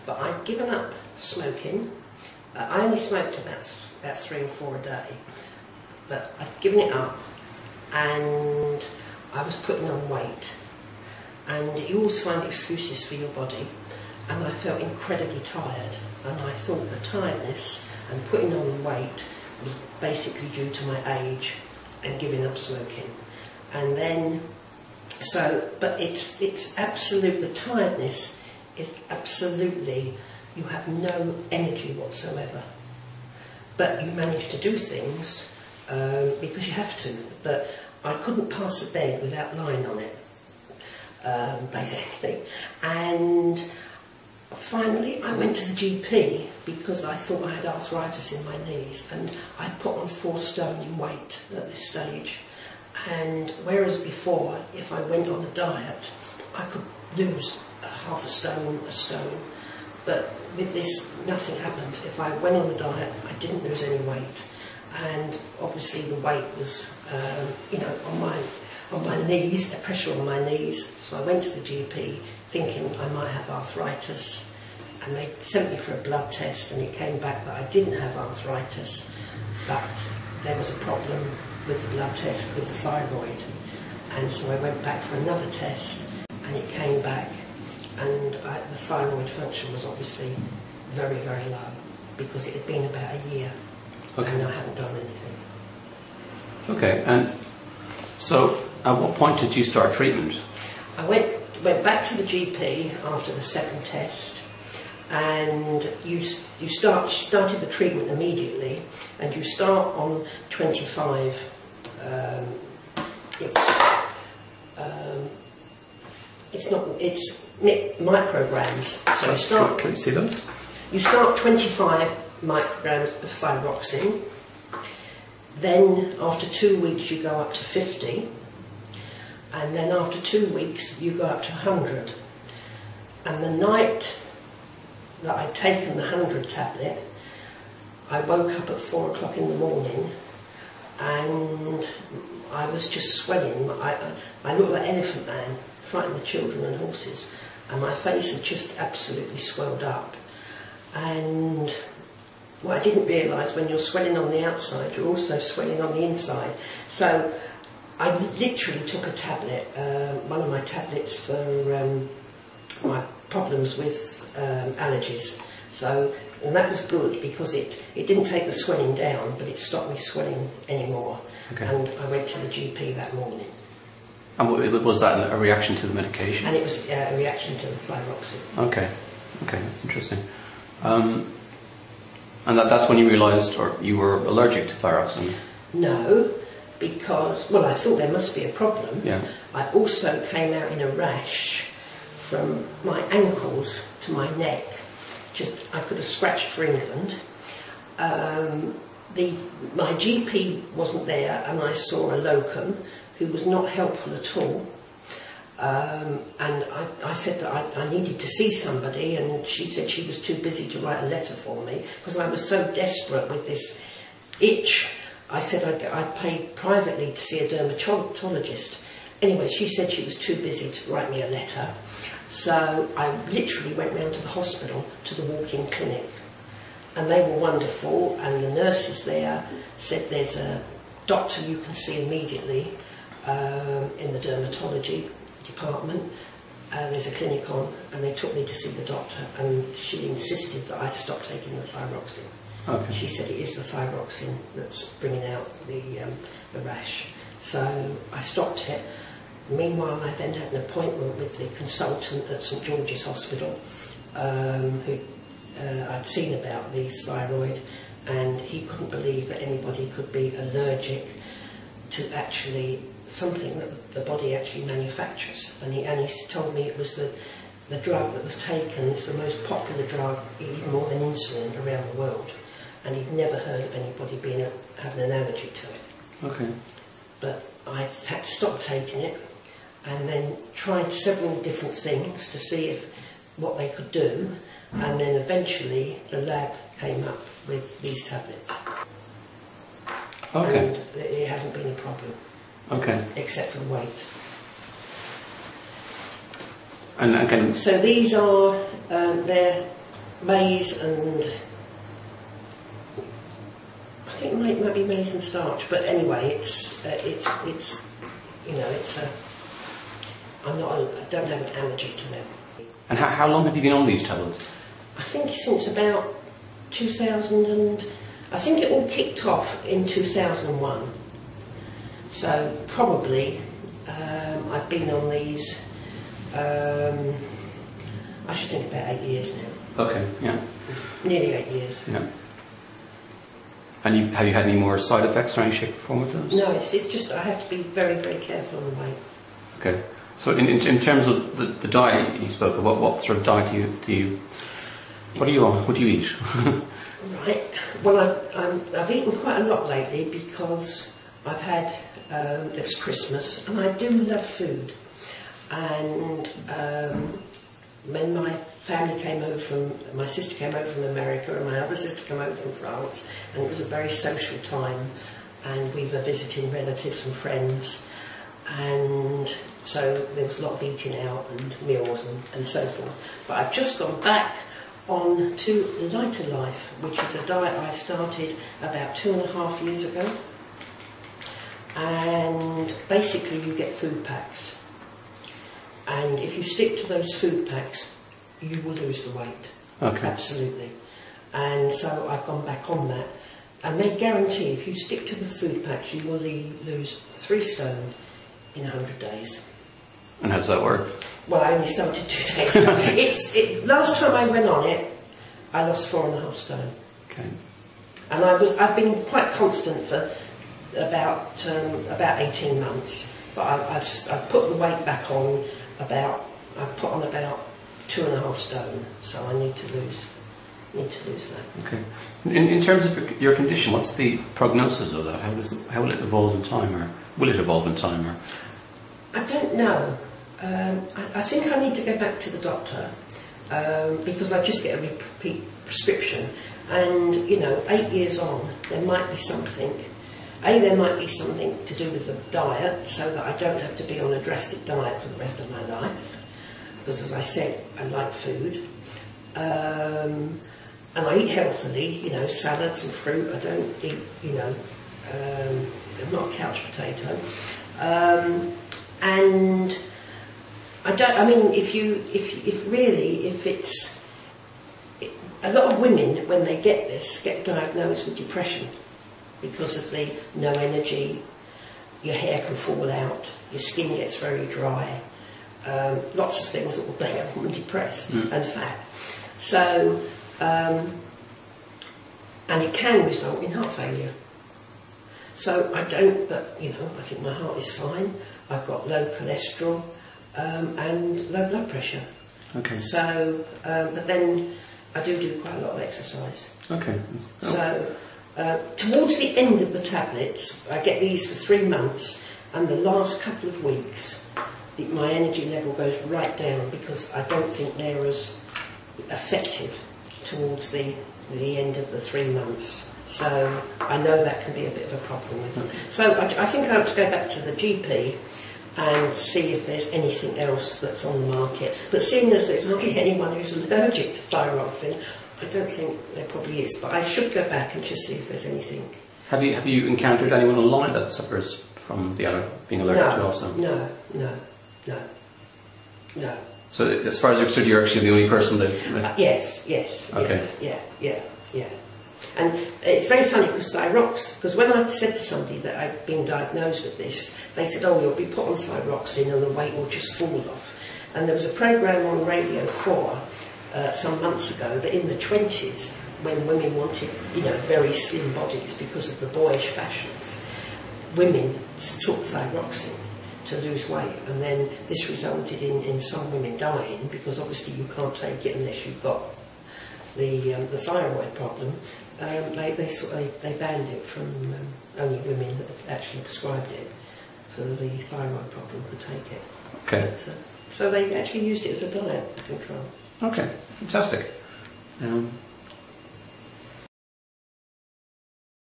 but I'd given up smoking. I only smoked about 3 or 4 a day, but I'd given it up, and I was putting on weight. And you always find excuses for your body, and I felt incredibly tired, and I thought the tiredness and putting on weight was basically due to my age and giving up smoking. And then, but it's absolute, the tiredness is absolutely, you have no energy whatsoever. But you manage to do things because you have to. But I couldn't pass a bed without lying on it, basically. And finally I went to the GP because I thought I had arthritis in my knees, and I put on 4 stone in weight at this stage. And whereas before, if I went on a diet, I could lose half a stone, but with this, nothing happened. If I went on a diet, I didn't lose any weight, and obviously the weight was, you know, on my knees, the pressure on my knees. So I went to the GP thinking I might have arthritis, and they sent me for a blood test, and it came back that I didn't have arthritis, but there was a problem with the blood test with the thyroid. And so I went back for another test, and it came back, and the thyroid function was obviously very, very low, because it had been about a year, and I hadn't done anything. Okay, and so at what point did you start treatment? I went back to the GP after the second test, and you started the treatment immediately, and you start on 25. It's micrograms. So you start. Can you see those? You start 25 micrograms of thyroxine. Then after 2 weeks you go up to 50, and then after 2 weeks you go up to 100. And the night that I'd taken the 100 tablet, I woke up at 4 o'clock in the morning, and I was just swelling. I looked like Elephant Man, frightened the children and horses, and my face had just absolutely swelled up. And what I didn't realise, when you're swelling on the outside, you're also swelling on the inside. So I literally took a tablet, one of my tablets for my problems with allergies. So, and that was good because it didn't take the swelling down, but it stopped me swelling anymore. Okay. And I went to the GP that morning. And was that a reaction to the medication? And it was a reaction to the thyroxine. Okay, okay, that's interesting. And that's when you realised, or you were allergic to thyroxine? No, because, well, I thought there must be a problem. Yeah. I also came out in a rash from my ankles to my neck. Just, I could have scratched for England. My GP wasn't there, and I saw a locum who was not helpful at all. And I said that I needed to see somebody, and she said she was too busy to write a letter for me, because I was so desperate with this itch. I said I'd pay privately to see a dermatologist. Anyway, she said she was too busy to write me a letter. So I literally went round to the hospital, to the walk-in clinic, and they were wonderful, and the nurses there said there's a doctor you can see immediately in the dermatology department. There's a clinic on, and they took me to see the doctor, and she insisted that I stop taking the thyroxine. Okay. She said it is the thyroxine that's bringing out the rash. So I stopped it. Meanwhile, I then had an appointment with the consultant at St George's Hospital, who I'd seen about the thyroid, and he couldn't believe that anybody could be allergic to actually something that the body actually manufactures. And he told me it was the drug that was taken. It's the most popular drug, even more than insulin, around the world. And he'd never heard of anybody having an allergy to it. Okay. But I had to stop taking it, and then tried several different things to see what they could do, and then eventually the lab came up with these tablets. Okay. And it hasn't been a problem. Okay. Except for the weight. And again. So these are they're maize and I think it might be maize and starch, but anyway, it's you know, I don't have an allergy to them. And how long have you been on these tablets? I think since about 2000 and I think it all kicked off in 2001. So probably I've been on these. I should think about 8 years now. Okay, yeah. Nearly 8 years. Yeah. And have you had any more side effects or any shape or form with those? No, it's just I have to be very, very careful on the weight. Okay. So in terms of the diet you spoke of, what sort of diet do you what are you on? What do you eat? Right. Well, I've eaten quite a lot lately because I've had it was Christmas and I do love food. And when my family came over from, my sister came over from America and my other sister came over from France, and it was a very social time, and we were visiting relatives and friends, and so there was a lot of eating out and meals and so forth. But I've just gone back on to Lighter Life, which is a diet I started about 2.5 years ago, and basically you get food packs. And if you stick to those food packs, you will lose the weight. Okay. Absolutely. And so I've gone back on that. And they guarantee if you stick to the food packs, you will lose 3 stone in 100 days. And how does that work? Well, I only started 2 days ago. Last time I went on it, I lost 4.5 stone. Okay. And I've been quite constant for about 18 months. But I've put the weight back on I've put on about 2.5 stone, so I need to lose that. Okay. In terms of your condition, what's the prognosis of that? How will it evolve in time, or will it evolve in time? Or I don't know. I think I need to go back to the doctor because I just get a repeat prescription, and you know, 8 years on, there might be something. There might be something to do with the diet, so that I don't have to be on a drastic diet for the rest of my life. Because, as I said, I like food, and I eat healthily. You know, salads and fruit. I don't eat. You know, I'm not a couch potato, and I don't. I mean, if it's a lot of women when they get this get diagnosed with depression. Because of the no energy, your hair can fall out, your skin gets very dry, lots of things that will make a woman depressed and fat. So, and it can result in heart failure. So I don't, but you know, I think my heart is fine. I've got low cholesterol and low blood pressure. okay. So, but then I do quite a lot of exercise. Okay. So. Towards the end of the tablets, I get these for 3 months, and the last couple of weeks, my energy level goes right down because I don't think they're as effective towards the end of the 3 months. So I know that can be a bit of a problem with them. So I think I have to go back to the GP and see if there's anything else that's on the market. But seeing as there's hardly anyone who's allergic to thyroxine, I don't think there probably is, but I should go back and just see if there's anything. Have you encountered anyone online that suffers from being allergic to it also? No. So as far as you're concerned, you're actually the only person that... Yes, okay. Yeah. And it's very funny because when I said to somebody that I'd been diagnosed with this, they said, oh, you'll be put on thyroxine and the weight will just fall off. And there was a programme on Radio 4 some months ago that in the 20s, when women wanted, you know, very slim bodies because of the boyish fashions, women took thyroxine to lose weight, and then this resulted in some women dying because obviously you can't take it unless you've got the thyroid problem. They banned it from only women that had actually prescribed it for the thyroid problem could take it. Okay. But, so they actually used it as a diet control. Okay, fantastic.